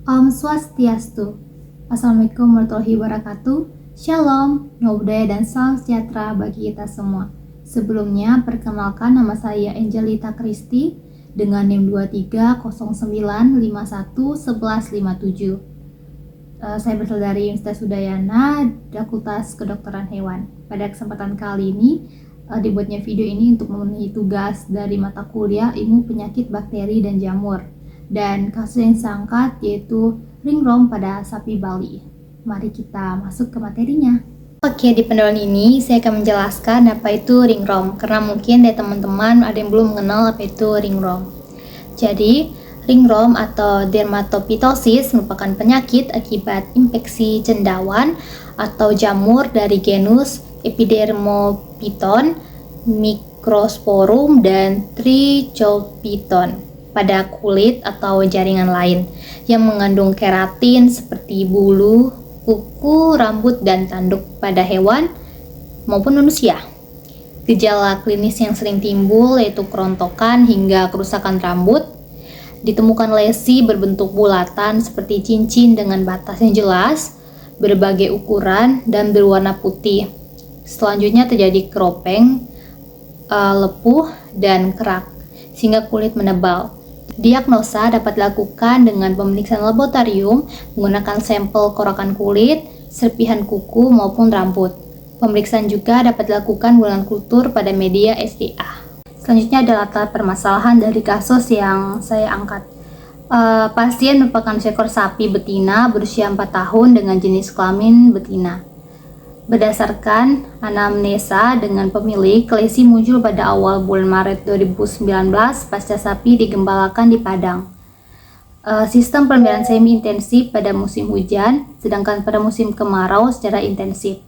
Om Swastiastu. Assalamualaikum warahmatullahi wabarakatuh. Shalom, nama budaya dan salam sejahtera bagi kita semua. Sebelumnya, perkenalkan nama saya Angelita Kristi dengan NIM 2309511157. Saya berasal dari Universitas Udayana, Fakultas Kedokteran Hewan. Pada kesempatan kali ini, dibuatnya video ini untuk memenuhi tugas dari mata kuliah Ilmu Penyakit Bakteri dan Jamur. Dan kasus yang saya angkat yaitu ringworm pada sapi Bali. Mari kita masuk ke materinya. Oke, di pendolan ini saya akan menjelaskan apa itu ringworm, karena mungkin dari teman-teman ada yang belum mengenal apa itu ringworm. Jadi, ringworm atau dermatopitosis merupakan penyakit akibat infeksi cendawan atau jamur dari genus Epidermophyton, Microsporum, dan Trichophyton pada kulit atau jaringan lain yang mengandung keratin seperti bulu, kuku, rambut, dan tanduk pada hewan maupun manusia. Gejala klinis yang sering timbul yaitu kerontokan hingga kerusakan rambut, ditemukan lesi berbentuk bulatan seperti cincin dengan batas yang jelas, berbagai ukuran, dan berwarna putih. Selanjutnya terjadi keropeng, lepuh, dan kerak, sehingga kulit menebal. Diagnosa dapat dilakukan dengan pemeriksaan laboratorium menggunakan sampel korokan kulit, serpihan kuku, maupun rambut. Pemeriksaan juga dapat dilakukan menggunakan kultur pada media SDA. Selanjutnya ada latar permasalahan dari kasus yang saya angkat. Pasien merupakan seekor sapi betina berusia 4 tahun dengan jenis kelamin betina. Berdasarkan anamnesa dengan pemilik, lesi muncul pada awal bulan Maret 2019 pasca sapi digembalakan di padang. Sistem pemeliharaan semi-intensif pada musim hujan, sedangkan pada musim kemarau secara intensif.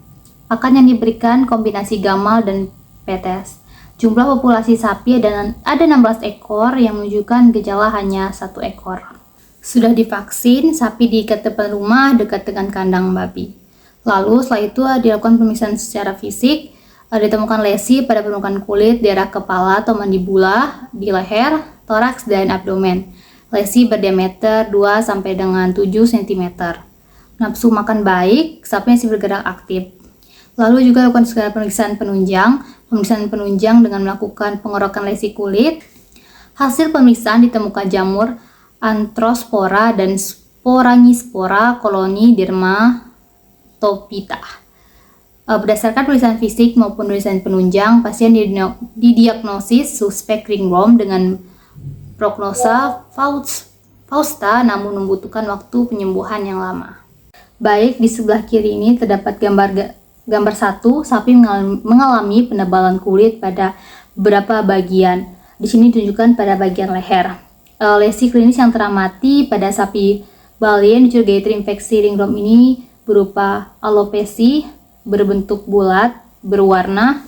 Pakan yang diberikan kombinasi gamal dan petes. Jumlah populasi sapi ada 16 ekor yang menunjukkan gejala hanya 1 ekor. Sudah divaksin, sapi diikat depan rumah dekat dengan kandang babi. Lalu setelah itu dilakukan pemeriksaan secara fisik, ditemukan lesi pada permukaan kulit, daerah kepala atau mandibula, di leher, toraks, dan abdomen. Lesi berdiameter 2 sampai dengan 7 cm. Nafsu makan baik, sapi masih bergerak aktif. Lalu juga lakukan segala pemeriksaan penunjang dengan melakukan pengorokan lesi kulit. Hasil pemeriksaan ditemukan jamur Anthrospora dan Sporangispora koloni Dermatophyta. Berdasarkan tulisan fisik maupun tulisan penunjang, pasien didiagnosis suspek ringworm dengan prognosa fausta namun membutuhkan waktu penyembuhan yang lama. Baik, di sebelah kiri ini terdapat gambar 1, sapi mengalami penebalan kulit pada beberapa bagian. Di sini ditunjukkan pada bagian leher. Lesi klinis yang teramati pada sapi Bali yang dicurigai terinfeksi ringworm ini berupa alopecia berbentuk bulat, berwarna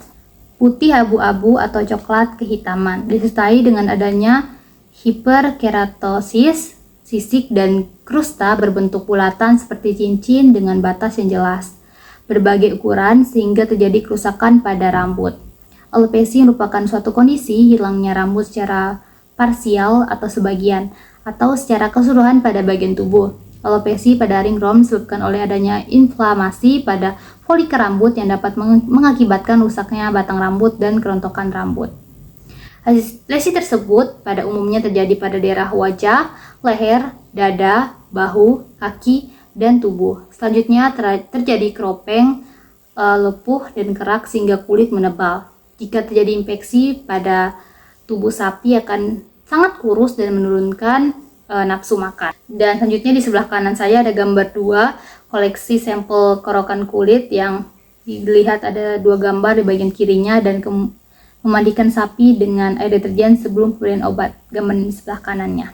putih abu-abu atau coklat kehitaman, disertai dengan adanya hiperkeratosis sisik dan krusta berbentuk bulatan seperti cincin dengan batas yang jelas, berbagai ukuran sehingga terjadi kerusakan pada rambut. Alopecia merupakan suatu kondisi hilangnya rambut secara parsial atau sebagian, atau secara keseluruhan pada bagian tubuh. Alopecia pada ringworm disebabkan oleh adanya inflamasi pada folikel rambut yang dapat mengakibatkan rusaknya batang rambut dan kerontokan rambut. Lesi tersebut pada umumnya terjadi pada daerah wajah, leher, dada, bahu, kaki, dan tubuh. Selanjutnya terjadi keropeng, lepuh, dan kerak sehingga kulit menebal. Jika terjadi infeksi pada tubuh sapi akan sangat kurus dan menurunkan nafsu makan. Dan selanjutnya di sebelah kanan saya ada gambar 2 koleksi sampel korokan kulit yang dilihat ada 2 gambar di bagian kirinya dan memandikan sapi dengan air deterjen sebelum pemberian obat, gambar di sebelah kanannya.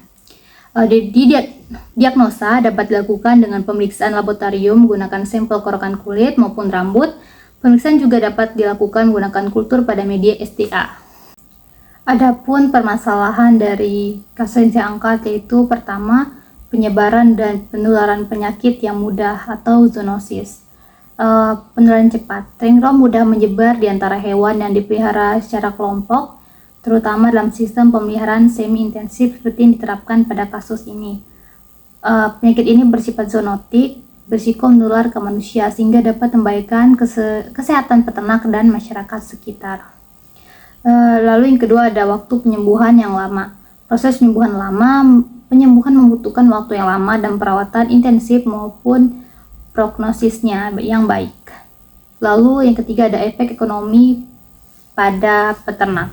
Diagnosa dapat dilakukan dengan pemeriksaan laboratorium menggunakan sampel korokan kulit maupun rambut. Pemeriksaan juga dapat dilakukan menggunakan kultur pada media SDA. Adapun permasalahan dari kasus yang saya angkat yaitu pertama, penyebaran dan penularan penyakit yang mudah atau zoonosis. Penularan cepat. Ringworm mudah menyebar di antara hewan yang dipelihara secara kelompok, terutama dalam sistem pemeliharaan semi-intensif seperti yang diterapkan pada kasus ini. Penyakit ini bersifat zoonotik, berisiko menular ke manusia sehingga dapat membahayakan kesehatan peternak dan masyarakat sekitar. Lalu yang kedua ada waktu penyembuhan yang lama. Proses penyembuhan membutuhkan waktu yang lama dan perawatan intensif maupun prognosisnya yang baik. Lalu yang ketiga ada efek ekonomi pada peternak.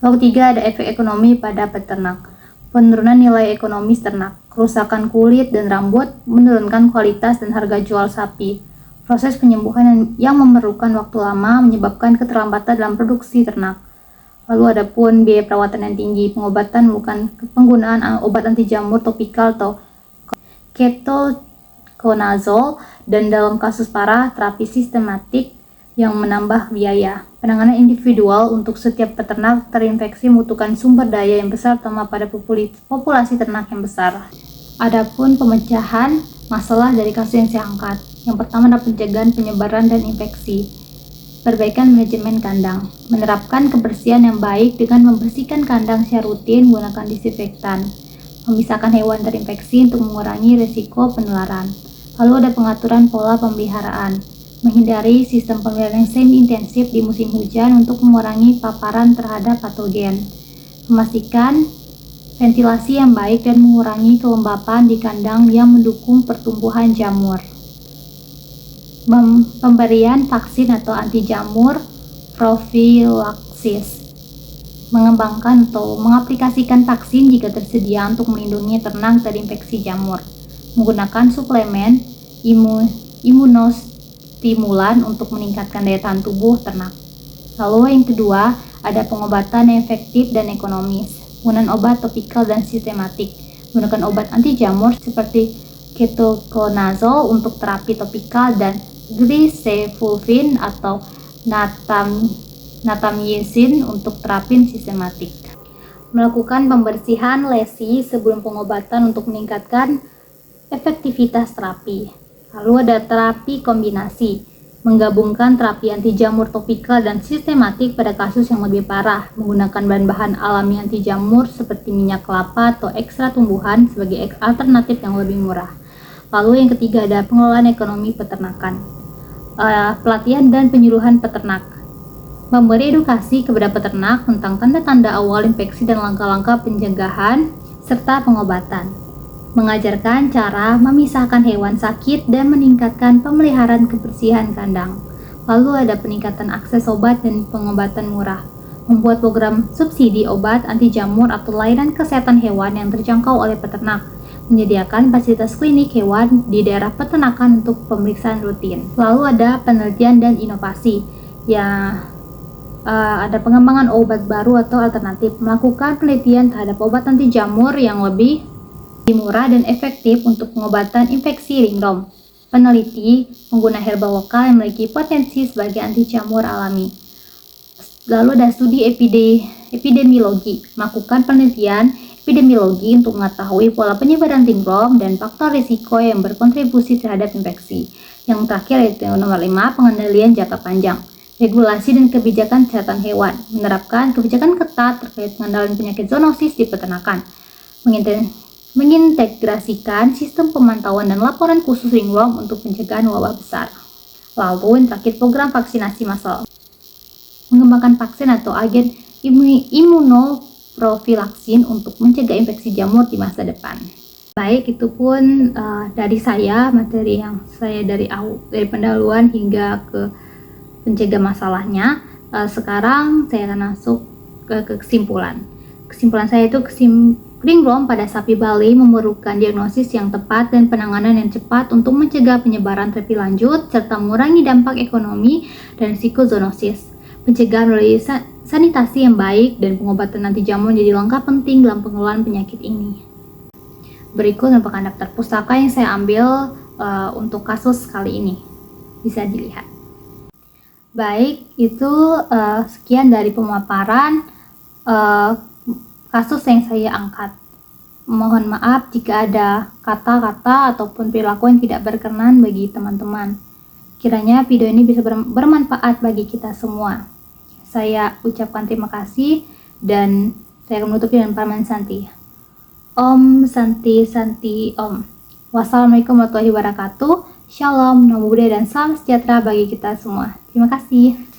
Lalu ketiga ada efek ekonomi pada peternak. Penurunan nilai ekonomis ternak, kerusakan kulit dan rambut, menurunkan kualitas dan harga jual sapi. Proses penyembuhan yang memerlukan waktu lama menyebabkan keterlambatan dalam produksi ternak. Lalu ada pun biaya perawatan yang tinggi, pengobatan bukan penggunaan obat anti jamur topikal atau ketoconazole, dan dalam kasus parah terapi sistematik yang menambah biaya. Penanganan individual untuk setiap peternak terinfeksi membutuhkan sumber daya yang besar, terutama pada populasi ternak yang besar. Adapun pemecahan masalah dari kasus yang saya angkat. Yang pertama adalah pencegahan penyebaran dan infeksi. Perbaikan manajemen kandang, menerapkan kebersihan yang baik dengan membersihkan kandang secara rutin menggunakan disinfektan, memisahkan hewan terinfeksi untuk mengurangi risiko penularan. Lalu ada pengaturan pola pemeliharaan, menghindari sistem pemeliharaan yang semi-intensif di musim hujan untuk mengurangi paparan terhadap patogen, memastikan ventilasi yang baik dan mengurangi kelembapan di kandang yang mendukung pertumbuhan jamur. Pemberian vaksin atau anti jamur profilaksis, mengembangkan atau mengaplikasikan vaksin jika tersedia untuk melindungi ternak dari infeksi jamur, menggunakan suplemen imunostimulan untuk meningkatkan daya tahan tubuh ternak. Lalu yang kedua ada pengobatan yang efektif dan ekonomis, penggunaan obat topikal dan sistematik, menggunakan obat anti jamur seperti ketoconazole untuk terapi topikal dan glycefulvin atau natamycin untuk terapi sistematik. Melakukan pembersihan lesi sebelum pengobatan untuk meningkatkan efektivitas terapi. Lalu ada terapi kombinasi, menggabungkan terapi anti jamur topikal dan sistematik pada kasus yang lebih parah, menggunakan bahan-bahan alami anti jamur seperti minyak kelapa atau ekstrak tumbuhan sebagai alternatif yang lebih murah. Lalu yang ketiga ada pengelolaan ekonomi peternakan. Pelatihan dan penyuluhan peternak, memberi edukasi kepada peternak tentang tanda-tanda awal infeksi dan langkah-langkah pencegahan serta pengobatan, mengajarkan cara memisahkan hewan sakit dan meningkatkan pemeliharaan kebersihan kandang. Lalu ada peningkatan akses obat dan pengobatan murah, membuat program subsidi obat anti jamur atau layanan kesehatan hewan yang terjangkau oleh peternak, menyediakan fasilitas klinik hewan di daerah peternakan untuk pemeriksaan rutin. Lalu ada penelitian dan inovasi, ada pengembangan obat baru atau alternatif, melakukan penelitian terhadap obat anti jamur yang lebih murah dan efektif untuk pengobatan infeksi ringworm. Peneliti pengguna herba lokal yang memiliki potensi sebagai anti jamur alami. Lalu ada studi epidemiologi, melakukan penelitian epidemiologi untuk mengetahui pola penyebaran ringworm dan faktor risiko yang berkontribusi terhadap infeksi. Yang terakhir yaitu nomor 5, pengendalian jangka panjang, regulasi dan kebijakan kesehatan hewan, menerapkan kebijakan ketat terkait pengendalian penyakit zoonosis di peternakan, mengintegrasikan sistem pemantauan dan laporan khusus ringworm untuk pencegahan wabah besar. Lalu yang terakhir program vaksinasi massal, mengembangkan vaksin atau agen imunoprofilaksin untuk mencegah infeksi jamur di masa depan. Baik, itu pun dari saya, materi yang saya dari pendahuluan hingga ke pencegah masalahnya. Sekarang saya akan masuk ke kesimpulan. Kesimpulan saya itu ringworm pada sapi Bali memerlukan diagnosis yang tepat dan penanganan yang cepat untuk mencegah penyebaran lebih lanjut serta mengurangi dampak ekonomi dan risiko zoonosis. Pencegahan melalui sanitasi yang baik dan pengobatan anti jamur menjadi langkah penting dalam pengelolaan penyakit ini. Berikut merupakan daftar pustaka yang saya ambil untuk kasus kali ini. Bisa dilihat. Baik, itu sekian dari pemaparan kasus yang saya angkat. Mohon maaf jika ada kata-kata ataupun perilaku yang tidak berkenan bagi teman-teman. Kiranya video ini bisa bermanfaat bagi kita semua. Saya ucapkan terima kasih dan saya akan menutup dengan Paman Santi. Om Santi Santi Om. Wassalamualaikum warahmatullahi wabarakatuh. Shalom, Namo Buddhaya, dan salam sejahtera bagi kita semua. Terima kasih.